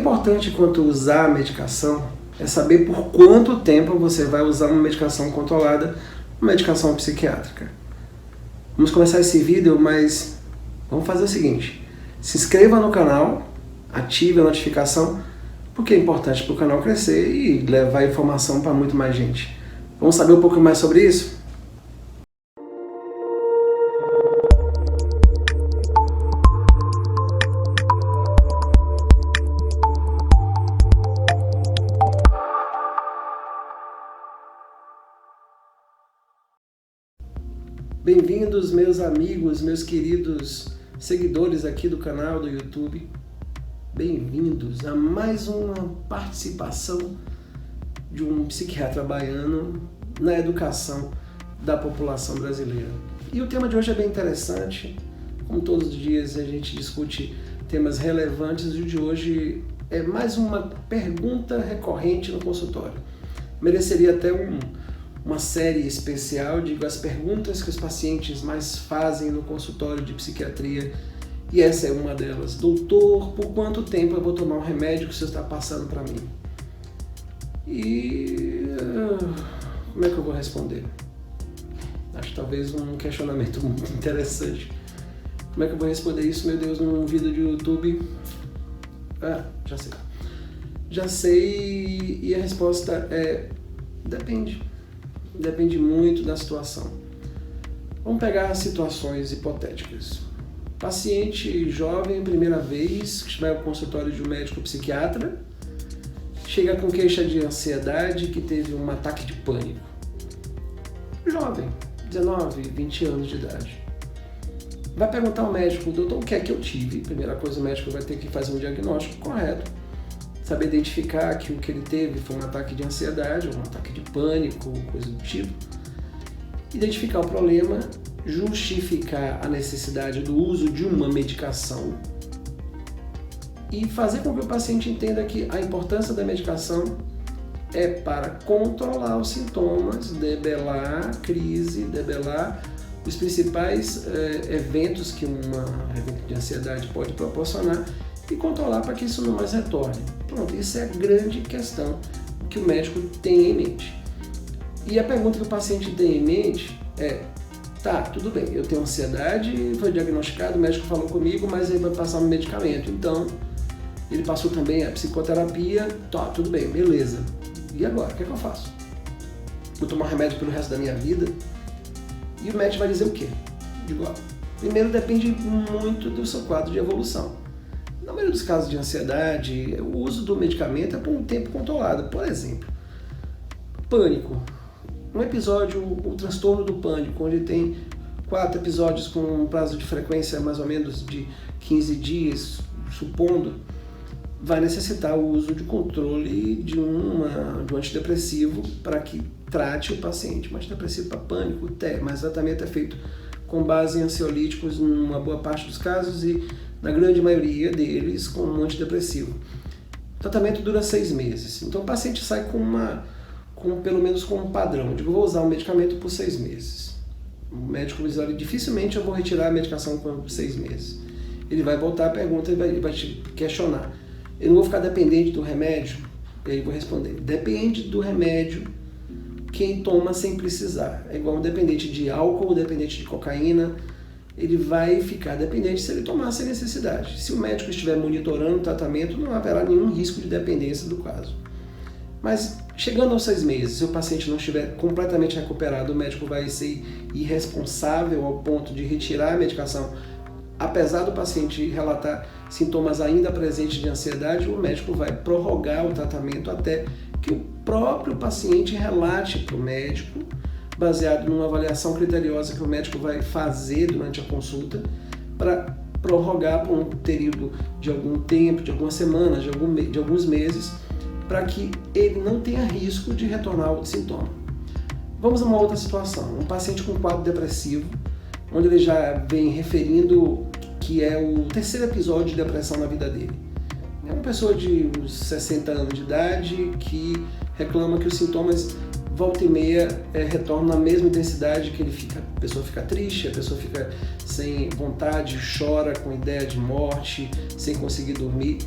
importante quanto usar a medicação é saber por quanto tempo você vai usar uma medicação controlada, uma medicação psiquiátrica. Vamos começar esse vídeo, mas vamos fazer o seguinte: se inscreva no canal, ative a notificação, porque é importante para o canal crescer e levar informação para muito mais gente. Vamos saber um pouco mais sobre isso? Bem-vindos, meus amigos, meus queridos seguidores aqui do canal do YouTube. Bem-vindos a mais uma participação de um psiquiatra baiano na educação da população brasileira. E o tema de hoje é bem interessante. Como todos os dias a gente discute temas relevantes, e o de hoje é mais uma pergunta recorrente no consultório. Mereceria até uma série especial, digo, as perguntas que os pacientes mais fazem no consultório de psiquiatria, e essa é uma delas. Doutor, por quanto tempo eu vou tomar um remédio que o senhor está passando para mim? E como é que eu vou responder? Acho talvez um questionamento muito interessante. Como é que eu vou responder isso, meu Deus, num vídeo de YouTube? Já sei, e a resposta é: depende. Depende muito da situação. Vamos pegar situações hipotéticas. Paciente jovem, primeira vez, que vai ao consultório de um médico psiquiatra, chega com queixa de ansiedade, que teve um ataque de pânico. Jovem, 19, 20 anos de idade. Vai perguntar ao médico: doutor, o que é que eu tive? Primeira coisa, o médico vai ter que fazer um diagnóstico correto, saber identificar que o que ele teve foi um ataque de ansiedade, ou um ataque de pânico, coisa do tipo. Identificar o problema, justificar a necessidade do uso de uma medicação e fazer com que o paciente entenda que a importância da medicação é para controlar os sintomas, debelar a crise, debelar os principais eventos que uma evento de ansiedade pode proporcionar e controlar para que isso não mais retorne. Pronto, isso é a grande questão que o médico tem em mente. E a pergunta que o paciente tem em mente é: tá, tudo bem, eu tenho ansiedade, foi diagnosticado, o médico falou comigo, mas ele vai passar um medicamento. Então, ele passou também a psicoterapia, tá, tudo bem, beleza. E agora, o que é que eu faço? Vou tomar remédio pelo resto da minha vida? E o médico vai dizer o quê? Digo, primeiro depende muito do seu quadro de evolução. Na maioria dos casos de ansiedade, o uso do medicamento é por um tempo controlado. Por exemplo, pânico. Um episódio, o transtorno do pânico, onde tem 4 episódios com um prazo de frequência mais ou menos de 15 dias, supondo, vai necessitar o uso de controle de um antidepressivo para que trate o paciente. Um antidepressivo para pânico, mas o tratamento é feito com base em ansiolíticos numa boa parte dos casos e na grande maioria deles com um antidepressivo. O tratamento dura 6 meses. Então o paciente sai pelo menos com um padrão. Eu digo, vou usar o medicamento por 6 meses. O médico diz: olha, dificilmente eu vou retirar a medicação por 6 meses. Ele vai voltar à pergunta e vai te questionar: eu não vou ficar dependente do remédio? E aí eu vou responder: depende do remédio quem toma sem precisar. É igual um dependente de álcool, dependente de cocaína. Ele vai ficar dependente se ele tomar sem necessidade. Se o médico estiver monitorando o tratamento, não haverá nenhum risco de dependência do caso. Mas chegando aos 6 meses, se o paciente não estiver completamente recuperado, o médico vai ser irresponsável ao ponto de retirar a medicação. Apesar do paciente relatar sintomas ainda presentes de ansiedade, o médico vai prorrogar o tratamento até que o próprio paciente relate para o médico, baseado numa avaliação criteriosa que o médico vai fazer durante a consulta, para prorrogar por um período de algum tempo, de algumas semanas, de alguns meses, para que ele não tenha risco de retornar ao sintoma. Vamos a uma outra situação: um paciente com quadro depressivo, onde ele já vem referindo que é o 3º episódio de depressão na vida dele. É uma pessoa de uns 60 anos de idade que reclama que os sintomas volta e meia retornam na mesma intensidade que ele fica. A pessoa fica triste, a pessoa fica sem vontade, chora com ideia de morte, sem conseguir dormir.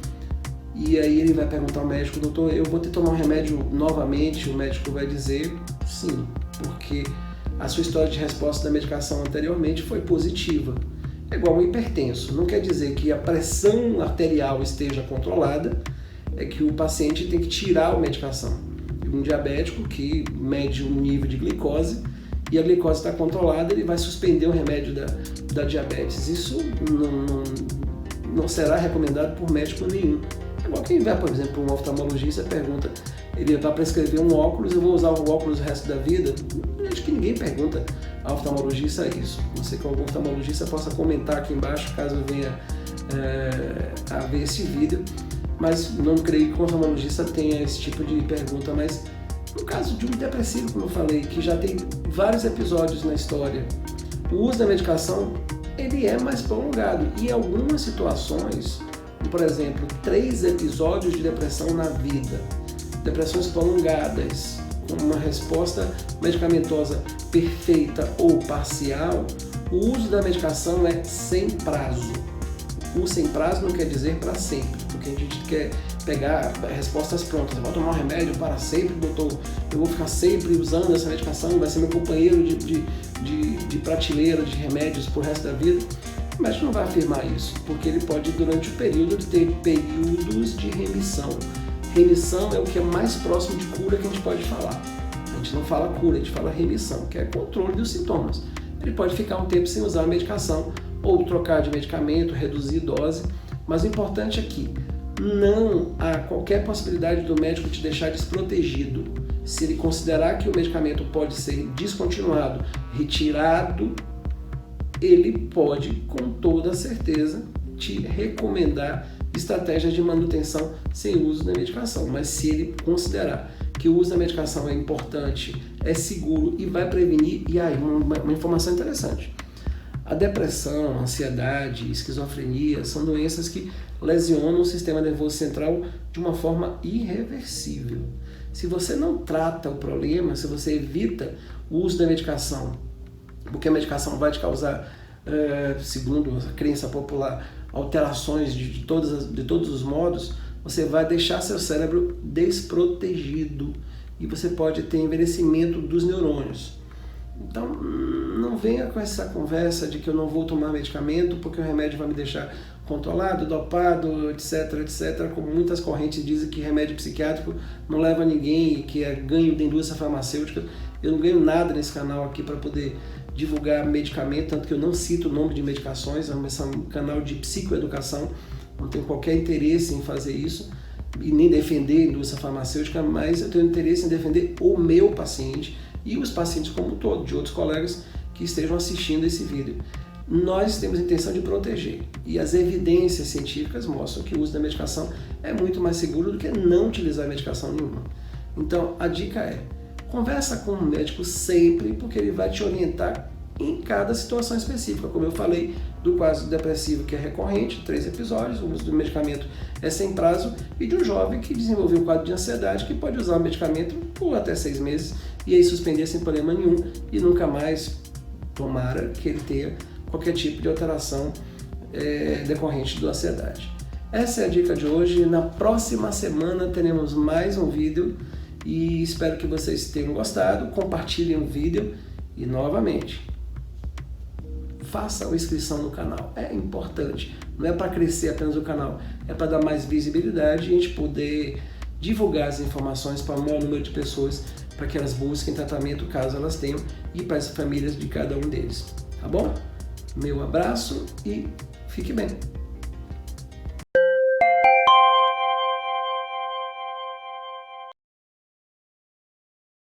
e aí ele vai perguntar ao médico: doutor, eu vou ter que tomar um remédio novamente? O médico vai dizer sim, porque a sua história de resposta da medicação anteriormente foi positiva. É igual um hipertenso, não quer dizer que a pressão arterial esteja controlada, é que o paciente tem que tirar a medicação. Um diabético que mede um nível de glicose e a glicose está controlada, ele vai suspender o remédio da diabetes. Isso não será recomendado por médico nenhum. É igual quem vai, por exemplo, um oftalmologista pergunta, ele vai prescrever um óculos, eu vou usar o óculos o resto da vida? Acho que ninguém pergunta ao oftalmologista isso. Não sei que algum oftalmologista possa comentar aqui embaixo, caso venha a ver esse vídeo, mas não creio que o oftalmologista tenha esse tipo de pergunta. Mas no caso de um depressivo, como eu falei, que já tem vários episódios na história, o uso da medicação ele é mais prolongado e em algumas situações, por exemplo, 3 episódios de depressão na vida, depressões prolongadas, com uma resposta medicamentosa perfeita ou parcial, o uso da medicação é sem prazo. O sem prazo não quer dizer para sempre, porque a gente quer pegar respostas prontas. Eu vou tomar um remédio para sempre, doutor, eu vou ficar sempre usando essa medicação, vai ser meu companheiro de prateleira de remédios pro resto da vida. O médico não vai afirmar isso, porque ele pode, durante o período, ter períodos de remissão. Remissão é o que é mais próximo de cura que a gente pode falar. A gente não fala cura, a gente fala remissão, que é controle dos sintomas. Ele pode ficar um tempo sem usar a medicação, ou trocar de medicamento, reduzir dose, mas o importante é que não há qualquer possibilidade do médico te deixar desprotegido. Se ele considerar que o medicamento pode ser descontinuado, retirado, ele pode, com toda certeza, te recomendar estratégias de manutenção sem uso da medicação. Mas se ele considerar que o uso da medicação é importante, é seguro e vai prevenir, e aí uma informação interessante. A depressão, a ansiedade, esquizofrenia são doenças que lesionam o sistema nervoso central de uma forma irreversível. Se você não trata o problema, se você evita o uso da medicação, porque a medicação vai te causar, segundo a crença popular, alterações de todos os modos, você vai deixar seu cérebro desprotegido e você pode ter envelhecimento dos neurônios. Então, não venha com essa conversa de que eu não vou tomar medicamento porque o remédio vai me deixar controlado, dopado, etc, etc. Como muitas correntes dizem que remédio psiquiátrico não leva a ninguém e que é ganho da indústria farmacêutica. Eu não ganho nada nesse canal aqui para poder divulgar medicamento, tanto que eu não cito o nome de medicações, é um canal de psicoeducação, não tenho qualquer interesse em fazer isso e nem defender a indústria farmacêutica, mas eu tenho interesse em defender o meu paciente e os pacientes como um todo, de outros colegas que estejam assistindo esse vídeo. Nós temos a intenção de proteger e as evidências científicas mostram que o uso da medicação é muito mais seguro do que não utilizar medicação nenhuma. Então a dica é, conversa com o médico sempre, porque ele vai te orientar em cada situação específica. Como eu falei do quadro depressivo que é recorrente, 3 episódios, o uso do medicamento é sem prazo, e de um jovem que desenvolveu um quadro de ansiedade que pode usar o medicamento por até 6 meses e aí suspender sem problema nenhum e nunca mais, tomara que ele tenha qualquer tipo de alteração decorrente da ansiedade. Essa é a dica de hoje. Na próxima semana teremos mais um vídeo e espero que vocês tenham gostado. Compartilhem o vídeo e, novamente, faça a inscrição no canal. É importante, não é para crescer apenas o canal, é para dar mais visibilidade e a gente poder divulgar as informações para o maior número de pessoas, para que elas busquem tratamento caso elas tenham e para as famílias de cada um deles. Tá bom? Meu abraço e fique bem!